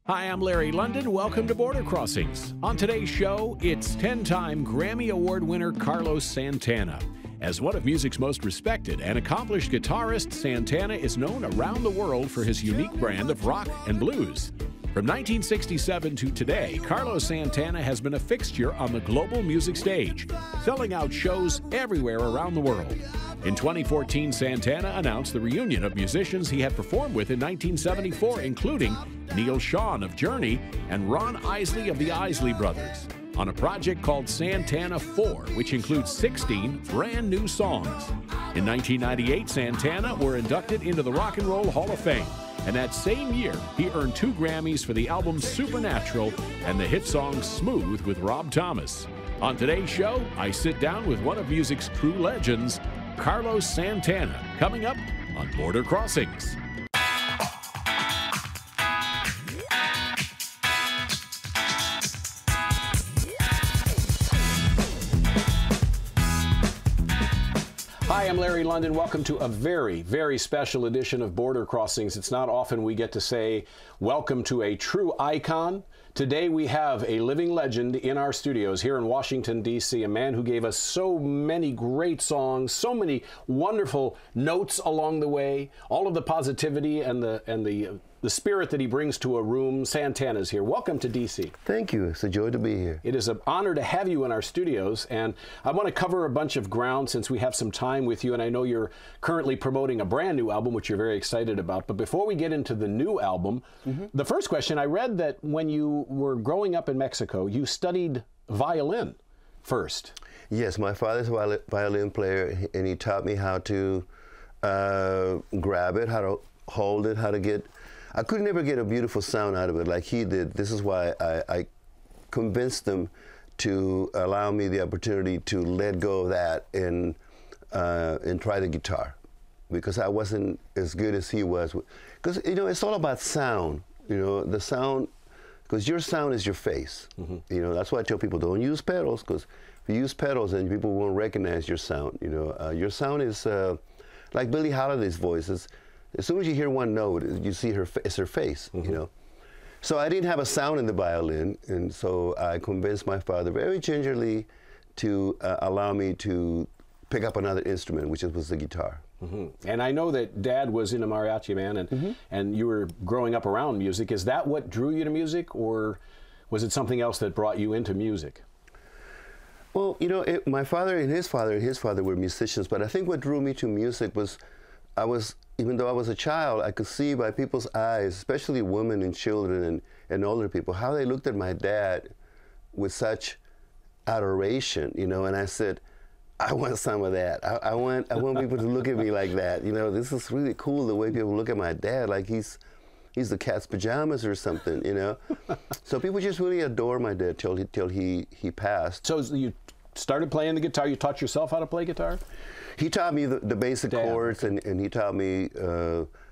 Hi, I'm Larry London. Welcome to Border Crossings. On today's show, it's 10-time Grammy Award winner Carlos Santana. As one of music's most respected and accomplished guitarists, Santana is known around the world for his unique brand of rock and blues. From 1967 to today, Carlos Santana has been a fixture on the global music stage, selling out shows everywhere around the world. In 2014, Santana announced the reunion of musicians he had performed with in 1974, including Neal Schon of Journey and Ron Isley of the Isley Brothers, on a project called Santana IV, which includes 16 brand new songs. In 1998, Santana were inducted into the Rock and Roll Hall of Fame, and that same year, he earned 2 Grammys for the album Supernatural and the hit song Smooth with Rob Thomas. On today's show, I sit down with one of music's true legends, Carlos Santana, coming up on Border Crossings. Hi, I'm Larry London. Welcome to a very, very special edition of Border Crossings. It's not often we get to say welcome to a true icon. Today we have a living legend in our studios here in Washington, D.C., a man who gave us so many great songs, so many wonderful notes along the way, all of the positivity and the spirit that he brings to a room. Santana's here. Welcome to D.C. Thank you. It's a joy to be here. It is an honor to have you in our studios, and I want to cover a bunch of ground since we have some time with you, and I know you're currently promoting a brand new album, which you're very excited about. But before we get into the new album, the first question, I read that when you were growing up in Mexico, you studied violin first. Yes, my father's a violin player, and he taught me how to grab it, how to hold it, how to get... I could never get a beautiful sound out of it like he did. This is why I convinced him to allow me the opportunity to let go of that and try the guitar, because I wasn't as good as he was. Because, you know, it's all about sound, you know, the sound, because your sound is your face. You know, that's why I tell people, don't use pedals, because if you use pedals, then people won't recognize your sound. You know, your sound is like Billie Holiday's voice. As soon as you hear one note, you see it's her face, you know. So I didn't have a sound in the violin, and so I convinced my father very gingerly to allow me to pick up another instrument, which was the guitar. And I know that Dad was in a mariachi band, and you were growing up around music. Is that what drew you to music, or was it something else that brought you into music? Well, you know, my father and his father were musicians, but I think what drew me to music was even though I was a child, I could see by people's eyes, especially women and children and older people, how they looked at my dad with such adoration, you know, and I said, I want some of that. I want people to look at me like that. You know, this is really cool, the way people look at my dad, like he's the cat's pajamas or something, you know. So people just really adore my dad till he passed. So you started playing the guitar. You taught yourself how to play guitar? He taught me the basic chords, and he taught me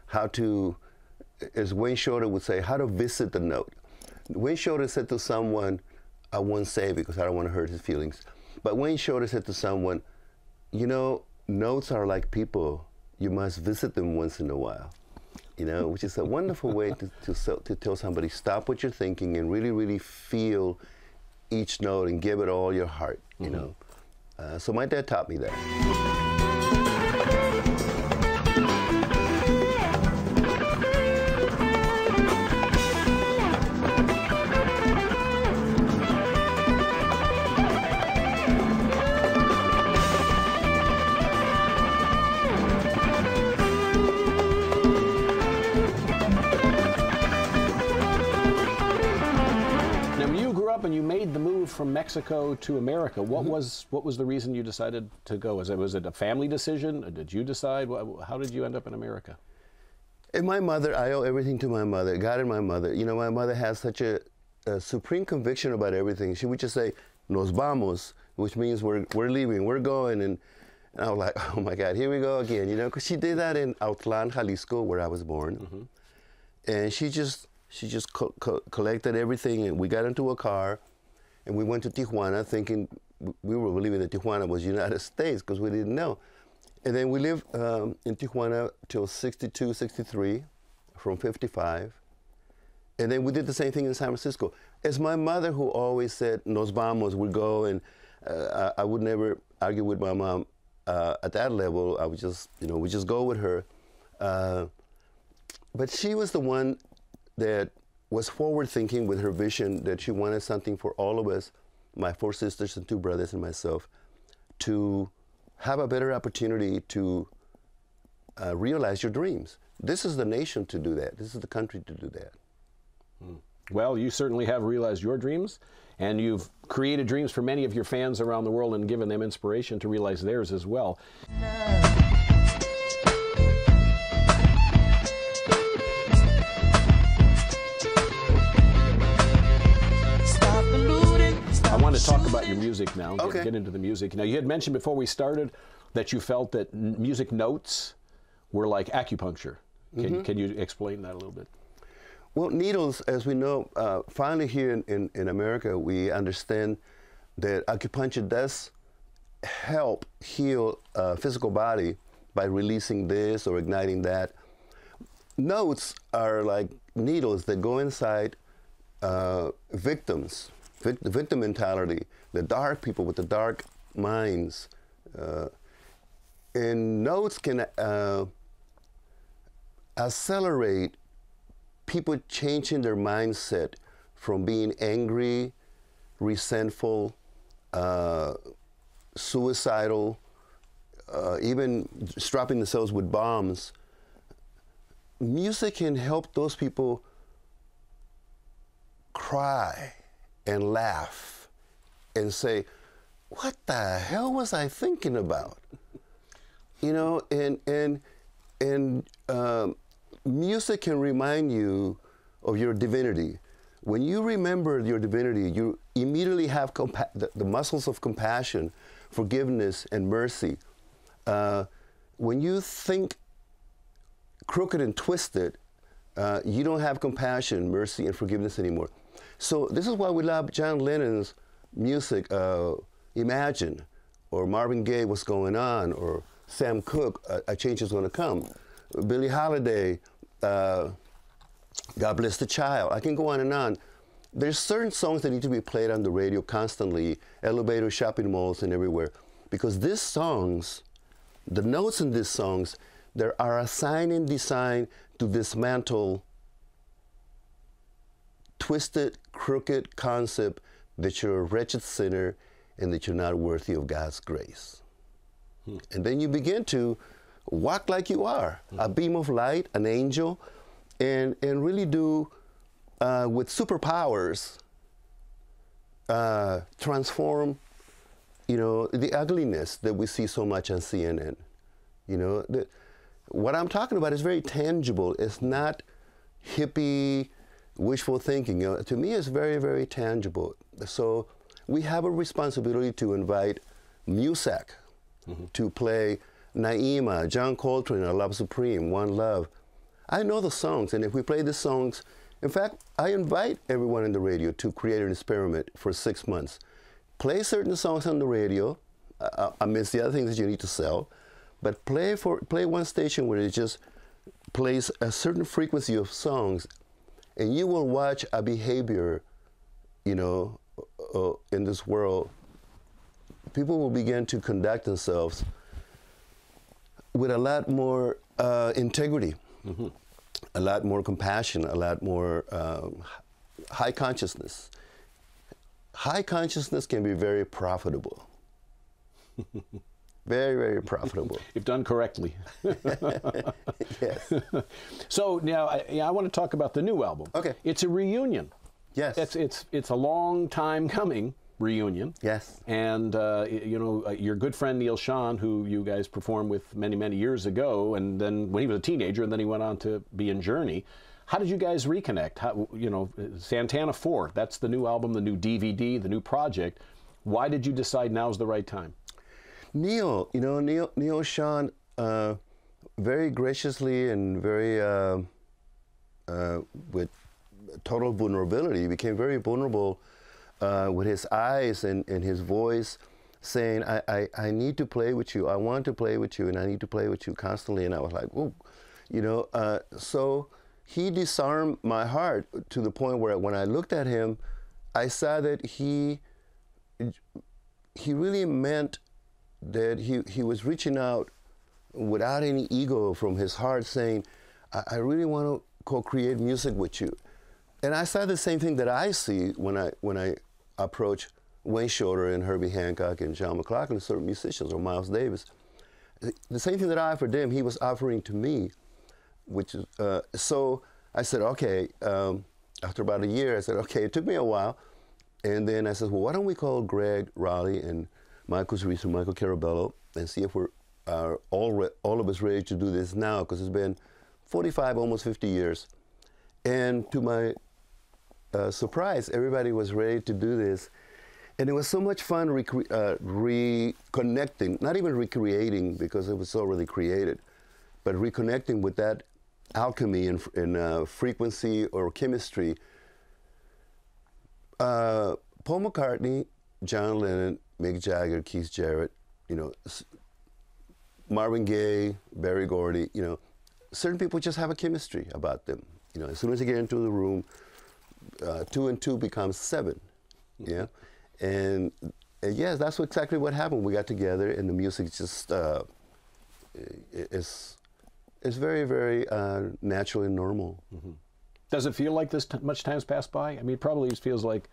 how to, as Wayne Shorter would say, how to visit the note. Wayne Shorter said to someone, I won't say it because I don't want to hurt his feelings, but Wayne Shorter said to someone, you know, notes are like people. You must visit them once in a while, you know, which is a wonderful way to tell somebody, stop what you're thinking and really, really feel each note and give it all your heart, you know. So my dad taught me that. And you made the move from Mexico to America. What was the reason you decided to go? Was it a family decision? Or did you decide? How did you end up in America? And my mother, I owe everything to my mother, God and my mother. You know, my mother has such a supreme conviction about everything. She would just say, nos vamos, which means we're leaving, we're going. And I was like, oh my God, here we go again, you know, because she did that in Autlan, Jalisco, where I was born. And she just collected everything, and we got into a car, and we went to Tijuana, thinking we were believing that Tijuana was United States, because we didn't know. And then we lived in Tijuana till 62, 63, from 55. And then we did the same thing in San Francisco. It's my mother who always said, "Nos vamos," we go, and I would never argue with my mom at that level. I would just, we just go with her. But she was the one that was forward-thinking with her vision that she wanted something for all of us, my 4 sisters and 2 brothers and myself, to have a better opportunity to realize your dreams. This is the nation to do that. This is the country to do that. Well, you certainly have realized your dreams, and you've created dreams for many of your fans around the world and given them inspiration to realize theirs as well. I want to talk about your music now, get into the music. Now, you had mentioned before we started that you felt that music notes were like acupuncture. Can you explain that a little bit? Well, needles, as we know, finally here in America, we understand that acupuncture does help heal physical body by releasing this or igniting that. Notes are like needles that go inside victims, the victim mentality, the dark people with the dark minds. And notes can accelerate people changing their mindset from being angry, resentful, suicidal, even strapping themselves with bombs. Music can help those people cry and laugh and say, "What the hell was I thinking about?" And music can remind you of your divinity. When you remember your divinity, you immediately have the muscles of compassion, forgiveness, and mercy. When you think crooked and twisted, you don't have compassion, mercy, and forgiveness anymore. So this is why we love John Lennon's music, Imagine, or Marvin Gaye, What's Going On, or Sam Cooke, A Change Is Gonna Come. Billie Holiday, God Bless the Child. I can go on and on. There's certain songs that need to be played on the radio constantly, elevators, shopping malls, and everywhere. Because these songs, the notes in these songs, there are assigned and designed to dismantle twisted, crooked concept that you're a wretched sinner and that you're not worthy of God's grace. And then you begin to walk like you are, a beam of light, an angel, and really do, with superpowers, transform, the ugliness that we see so much on CNN. What I'm talking about is very tangible. It's not hippie, wishful thinking. To me, it's very, very tangible. So we have a responsibility to invite music to play Naima, John Coltrane, A Love Supreme, One Love. I know the songs, and if we play the songs, in fact, I invite everyone in the radio to create an experiment for 6 months. Play certain songs on the radio, amidst the other things that you need to sell, but play one station where it just plays a certain frequency of songs, and you will watch a behavior, in this world. People will begin to conduct themselves with a lot more integrity, a lot more compassion, a lot more high consciousness. High consciousness can be very profitable. Very, very profitable. If done correctly. Yes. So now I want to talk about the new album. Okay. It's a reunion. Yes. It's a long time coming reunion. Yes. And your good friend Neal Schon, who you guys performed with many, many years ago, and then when he was a teenager, and then he went on to be in Journey. How did you guys reconnect? Santana IV, that's the new album, the new DVD, the new project. Why did you decide now's the right time? Neal Schon, very graciously and very, with total vulnerability, became very vulnerable with his eyes and his voice, saying, I need to play with you, I want to play with you, and I need to play with you constantly. And I was like, oh, so he disarmed my heart to the point where when I looked at him, I saw that he really meant that he was reaching out without any ego from his heart, saying, I really want to co-create music with you. And I saw the same thing that I see when I approach Wayne Shorter and Herbie Hancock and John McLaughlin, certain musicians, or Miles Davis. The same thing that I offered them, he was offering to me, which is, so I said, okay, after about a year, I said, okay, it took me a while. And then I said, well, why don't we call Gregg Rolie and Michael Shrieve and Michael Carabello and see if we're all of us ready to do this now, because it's been 45, almost 50 years. And to my surprise, everybody was ready to do this. And it was so much fun reconnecting, not even recreating because it was already created, but reconnecting with that alchemy and frequency or chemistry. Paul McCartney, John Lennon, Mick Jagger, Keith Jarrett, you know, Marvin Gaye, Berry Gordy, you know, certain people just have a chemistry about them. You know, as soon as you get into the room, 2 and 2 becomes 7, yeah? And yes, that's exactly what happened. We got together and the music just, it's very, very natural and normal. Mm-hmm. Does it feel like this much time's passed by? I mean, it probably feels like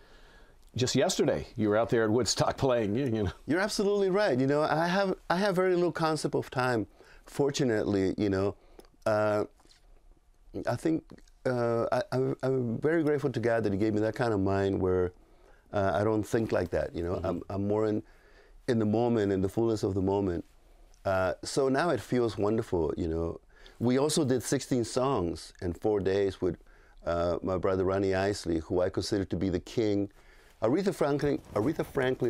just yesterday you were out there at Woodstock playing, you know. You're absolutely right. You know, I have very little concept of time, fortunately, you know. I think I'm very grateful to God that he gave me that kind of mind where I don't think like that, you know. Mm-hmm. I'm more in the moment, in the fullness of the moment. So now it feels wonderful, you know. We also did 16 songs in 4 days with my brother Ronnie Isley, who I consider to be the king. Aretha Franklin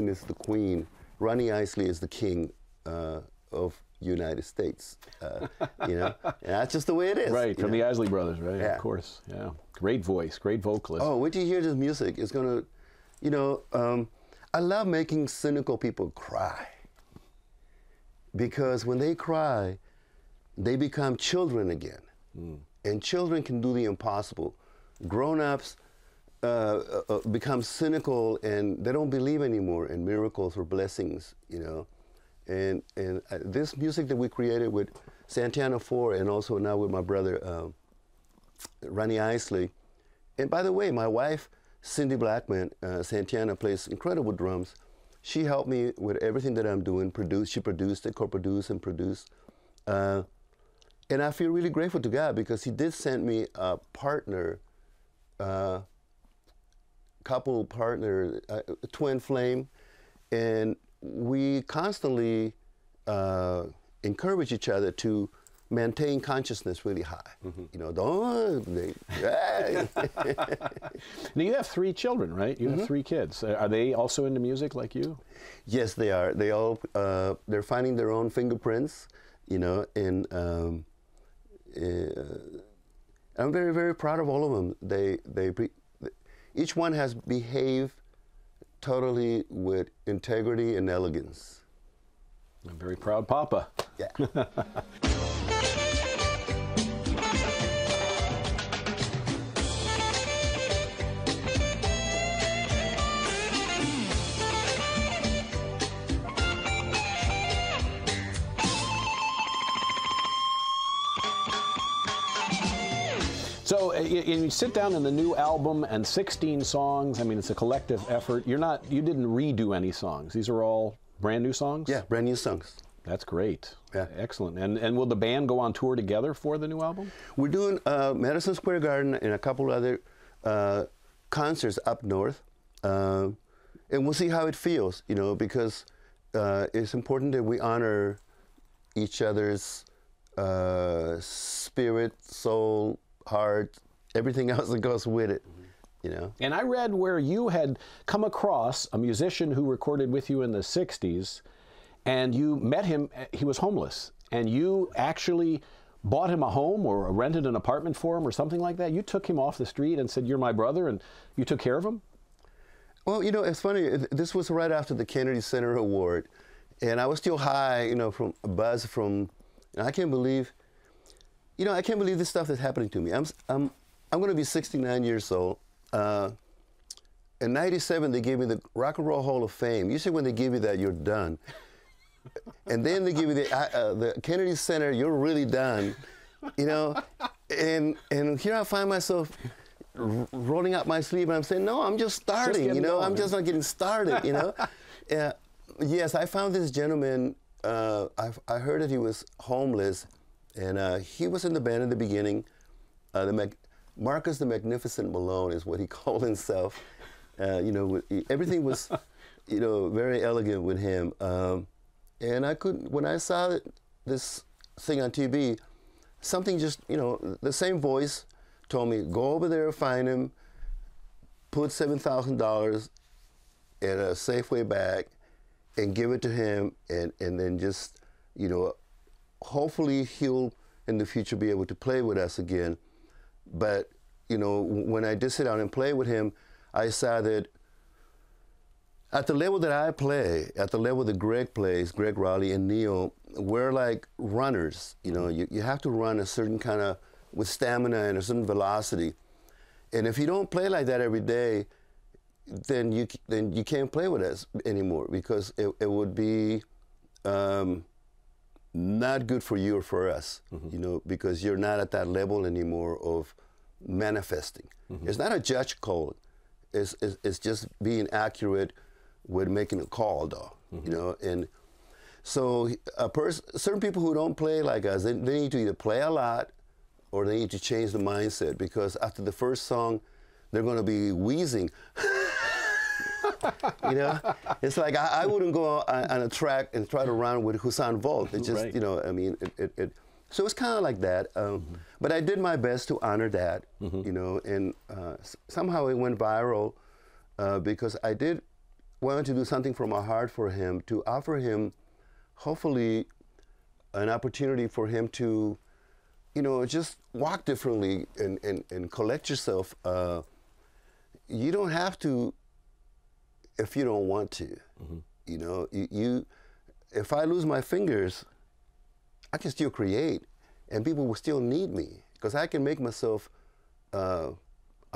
is the queen. Ronnie Isley is the king of United States. You know, and that's just the way it is. Right, from the Isley Brothers, right? Yeah. Of course. Yeah, great voice, great vocalist. Oh, wait till you hear this music. It's gonna, you know, I love making cynical people cry, because when they cry, they become children again. And children can do the impossible. Grown-ups become cynical and they don't believe anymore in miracles or blessings, you know. And this music that we created with Santana IV and also now with my brother Ronnie Isley. And by the way, my wife, Cindy Blackman, Santana, plays incredible drums. She helped me with everything that I'm doing. She produced it, co-produced and produced. And I feel really grateful to God because he did send me a partner, couple partner, twin flame, and we constantly encourage each other to maintain consciousness really high. Mm-hmm. You know, Now you have 3 children, right? You have 3 kids. Are they also into music like you? Yes, they are. They all they're finding their own fingerprints, you know, and I'm very, very proud of all of them. Each one has behaved totally with integrity and elegance. I'm very proud, Papa. Yeah. So you sit down in the new album and 16 songs. I mean, it's a collective effort. You didn't redo any songs. These are all brand new songs? Yeah, brand new songs. That's great. Yeah. Excellent. And will the band go on tour together for the new album? We're doing Madison Square Garden and a couple other concerts up north. And we'll see how it feels, you know, because it's important that we honor each other's spirit, soul, heart, everything else that goes with it, you know. And I read where you had come across a musician who recorded with you in the 60s, and you met him, he was homeless, and you actually bought him a home or rented an apartment for him or something like that. You took him off the street and said, "You're my brother," and you took care of him? Well, you know, it's funny. This was right after the Kennedy Center Award, and I was still high, you know, from a buzz from, I can't believe, you know, I can't believe this stuff that's happening to me. I'm going to be 69 years old. In '97, they gave me the Rock and Roll Hall of Fame. Usually when they give you that, you're done. And then they give you the Kennedy Center, you're really done, you know. And here I find myself rolling up my sleeve, and I'm saying, no, I'm just starting, you know. Going, I'm just not getting started, you know. Yes, I found this gentleman. I heard that he was homeless, and he was in the band in the beginning. Marcus the Magnificent Malone is what he called himself. You know, everything was, you know, very elegant with him. And when I saw this thing on TV, something just, you know, the same voice told me, go over there, find him, put $7,000 in a Safeway bag and give it to him, and then just, you know, hopefully he'll in the future be able to play with us again. But, you know, when I did sit down and play with him, I saw that at the level that I play, at the level that Gregg plays, Gregg Rolie and Neal, we're like runners. You know, you have to run a certain kind of, with stamina and a certain velocity. And if you don't play like that every day, then you can't play with us anymore, because it would be not good for you or for us, you know, because you're not at that level anymore of manifesting. It's not a judge call. It's just being accurate with making a call, though, you know. And so certain people who don't play like us, they need to either play a lot or they need to change the mindset, because after the first song, they're going to be wheezing. You know, it's like I wouldn't go on a track and try to run with Hussein Volt. It just, you know, I mean, so it's kind of like that. But I did my best to honor that, you know, and somehow it went viral because I did want to do something from my heart for him, to offer him, hopefully, an opportunity for him to, you know, just walk differently and collect yourself. You don't have to if you don't want to. You know, if I lose my fingers, I can still create, and people will still need me, because I can make myself a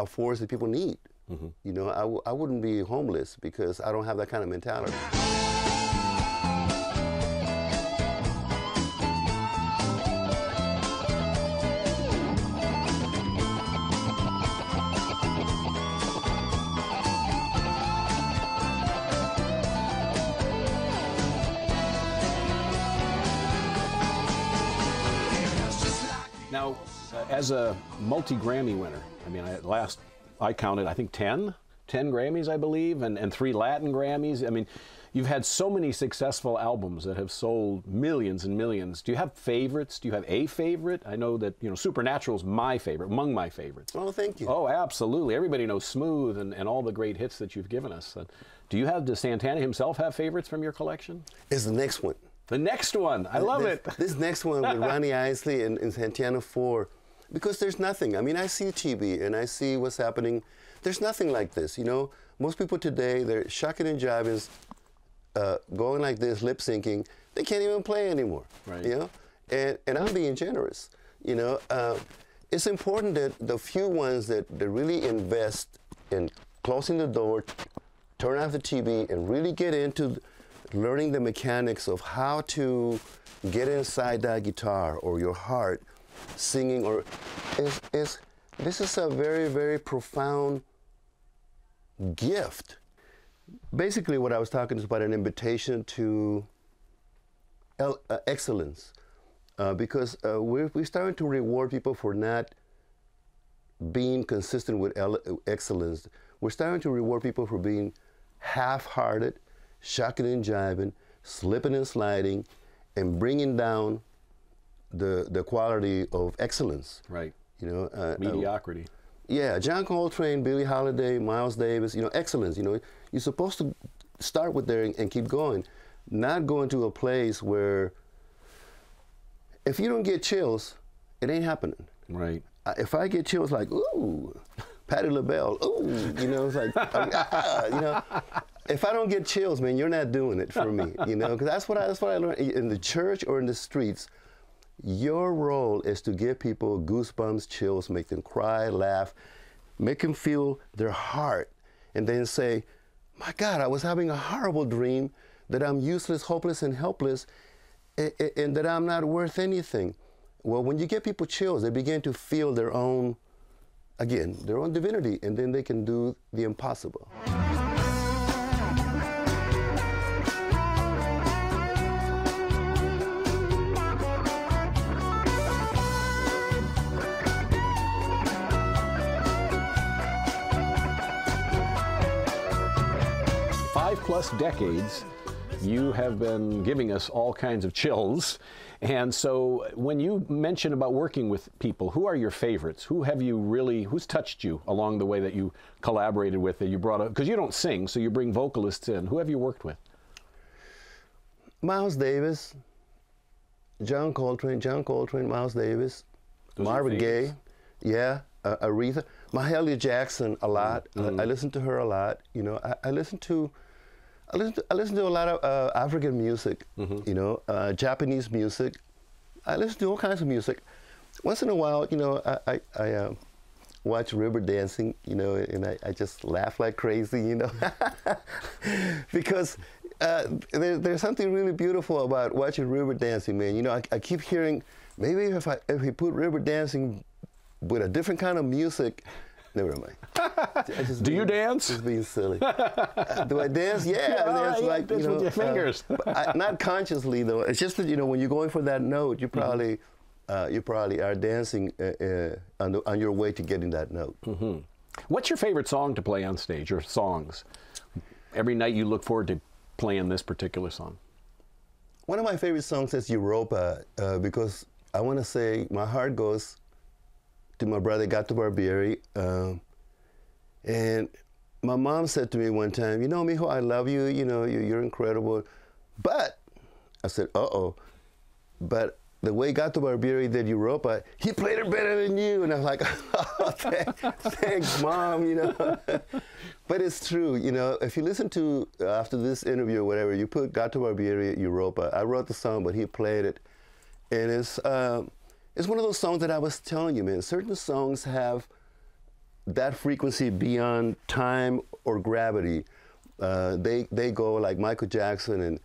force that people need. You know, I wouldn't be homeless because I don't have that kind of mentality. Now, as a multi-Grammy winner, I mean, I counted, I think 10 Grammys, I believe, and 3 Latin Grammys. I mean, you've had so many successful albums that have sold millions and millions. Do you have favorites? Do you have a favorite? I know that, you know, Supernatural's my favorite, among my favorites. Oh, thank you. Oh, absolutely. Everybody knows Smooth and all the great hits that you've given us. Does Santana himself have favorites from your collection? It's the next one. The next one. I love it. This next one with Ronnie Isley and Santana IV, because there's nothing. I mean, I see TV and I see what's happening. There's nothing like this, you know. Most people today, they're shucking and jiving, going like this, lip syncing. They can't even play anymore, you know. And I'm being generous, you know. It's important that the few ones that really invest in closing the door, turn off the TV, and really get into learning the mechanics of how to get inside that guitar or your heart, singing, or this is a very, very profound gift. Basically, what I was talking is about an invitation to excellence, because we're starting to reward people for not being consistent with excellence. We're starting to reward people for being half-hearted, shucking and jiving, slipping and sliding, and bringing down the quality of excellence. Right. You know, mediocrity. Yeah, John Coltrane, Billie Holiday, Miles Davis. You know, excellence. You know, you're supposed to start with there and keep going, not going to a place where if you don't get chills, it ain't happening. Right. If I get chills like ooh, Patti LaBelle, ooh, you know, it's like you know. If I don't get chills, man, you're not doing it for me, you know, because that's what I learned in the church or in the streets. Your role is to give people goosebumps, chills, make them cry, laugh, make them feel their heart, and then say, my God, I was having a horrible dream that I'm useless, hopeless, and helpless, and that I'm not worth anything. Well, when you give people chills, they begin to feel their own, again, their own divinity, and then they can do the impossible. Plus decades, you have been giving us all kinds of chills. And so when you mention about working with people, who are your favorites? Who have you really, who's touched you along the way that you collaborated with, that you brought up? Because you don't sing, so you bring vocalists in. Who have you worked with? Miles Davis, John Coltrane, Miles Davis, Marvin Gaye, yeah, Aretha, Mahalia Jackson a lot. I listen to her a lot. You know, I listen to a lot of African music, you know, Japanese music. I listen to all kinds of music. Once in a while, you know, I watch river dancing, you know, and I just laugh like crazy, you know, because there's something really beautiful about watching river dancing, man. You know, I keep hearing, maybe if we put river dancing with a different kind of music. Never mind. Do you dance? Just being silly. Do I dance? Yeah, I dance like, you know, with your fingers. Not consciously though. It's just that, you know, when you're going for that note, you probably are dancing on your way to getting that note. What's your favorite song to play on stage, or songs? Every night you look forward to playing this particular song. One of my favorite songs is Europa, because I want to say my heart goes to my brother Gato Barbieri, and my mom said to me one time, you know, mijo, I love you, you know, you're incredible, but, I said, uh-oh, but the way Gato Barbieri did Europa, he played it better than you, and I was like, oh, thanks, Mom, you know. But it's true, you know, if you listen to, after this interview or whatever, you put Gato Barbieri Europa, I wrote the song, but he played it, and it's one of those songs that I was telling you, man. Certain songs have that frequency beyond time or gravity. They go like Michael Jackson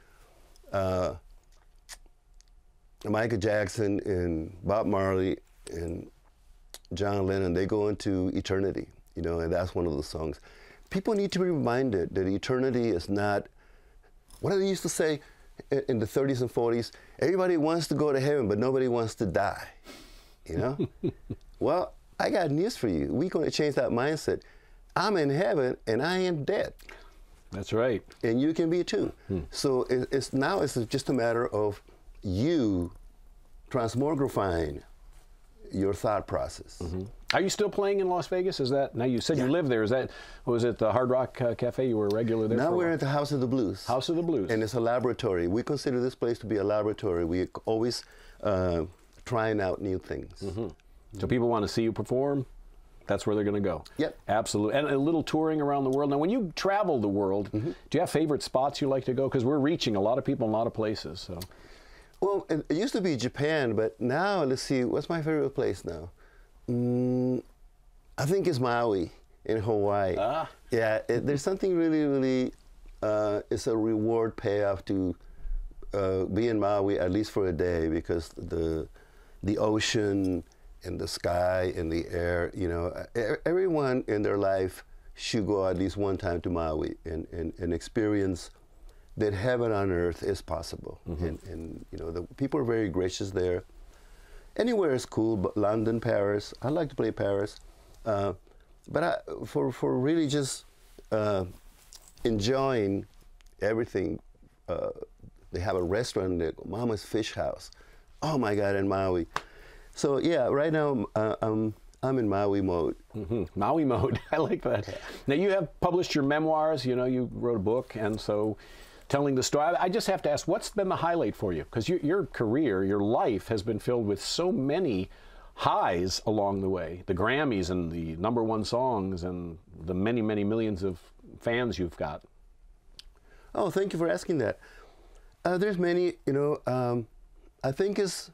and Bob Marley and John Lennon. They go into eternity, you know, and that's one of those songs. People need to be reminded that eternity is not, what did they used to say in the 30s and 40s? Everybody wants to go to heaven, but nobody wants to die, you know? Well, I got news for you. We're going to change that mindset. I'm in heaven, and I ain't dead. That's right. And you can be too. So it's just a matter of you transmogrifying your thought process. Are you still playing in Las Vegas? Is that, now you said you live there, is that, was it the Hard Rock Cafe? You were a regular there? Now we're at the House of the Blues. House of the Blues. And it's a laboratory. We consider this place to be a laboratory. We're always trying out new things. So people want to see you perform, that's where they're going to go. Yep. Absolutely. And a little touring around the world. Now, when you travel the world, do you have favorite spots you like to go? Because we're reaching a lot of people in a lot of places. So. Well, it used to be Japan, but now, let's see, what's my favorite place now? I think it's Maui in Hawaii. Yeah, there's something really, really, it's a reward payoff to be in Maui, at least for a day, because the ocean and the sky and the air, you know, everyone in their life should go at least one time to Maui and experience that heaven on earth is possible. And you know, the people are very gracious there. Anywhere is cool, but London, Paris, I like to play Paris. But for really just enjoying everything, they have a restaurant there, Mama's Fish House. Oh my God, in Maui. So yeah, right now I'm in Maui mode. Maui mode, I like that. Now you have published your memoirs, you know, you wrote a book, and so telling the story. I just have to ask, what's been the highlight for you? Because your career, your life has been filled with so many highs along the way. The Grammys and the #1 songs and the many, many millions of fans you've got. Oh, thank you for asking that. There's many, you know, I think it's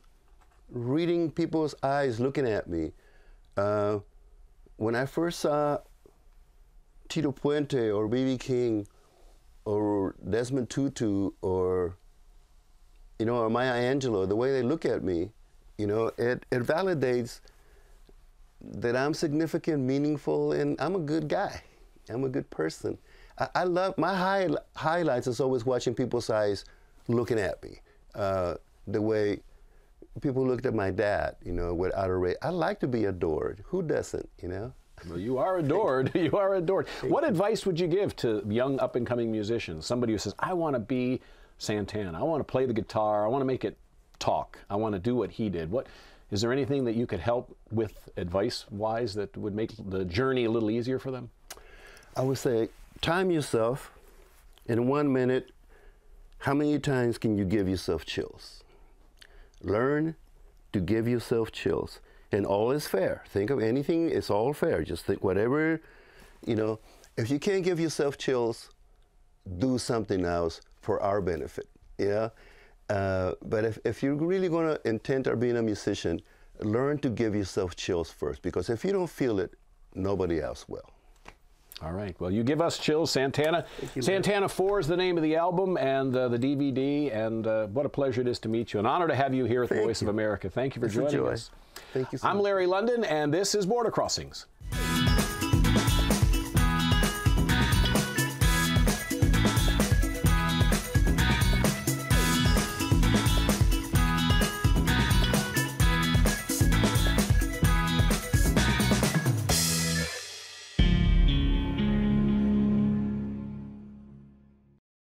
reading people's eyes looking at me. When I first saw Tito Puente or B.B. King or Desmond Tutu or, you know, or Maya Angelou, the way they look at me, you know, it validates that I'm significant, meaningful, and I'm a good guy. I'm a good person. I love, my highlights is always watching people's eyes looking at me. The way people looked at my dad, you know, with adoration. I like to be adored. Who doesn't, you know? Well, you are adored. You are adored. What advice would you give to young up-and-coming musicians? Somebody who says, I want to be Santana. I want to play the guitar. I want to make it talk. I want to do what he did. What, is there anything that you could help with advice-wise that would make the journey a little easier for them? I would say, time yourself. In 1 minute, how many times can you give yourself chills? Learn to give yourself chills. And all is fair. Think of anything, it's all fair. Just think whatever, you know, if you can't give yourself chills, do something else for our benefit, yeah? But if you're really gonna intend on being a musician, learn to give yourself chills first, because if you don't feel it, nobody else will. All right. Well, you give us chills, Santana. Santana IV is the name of the album and the DVD, and what a pleasure it is to meet you. An honor to have you here at the Voice of America. Thank you for joining us. Thank you so much. I'm Larry London, and this is Border Crossings.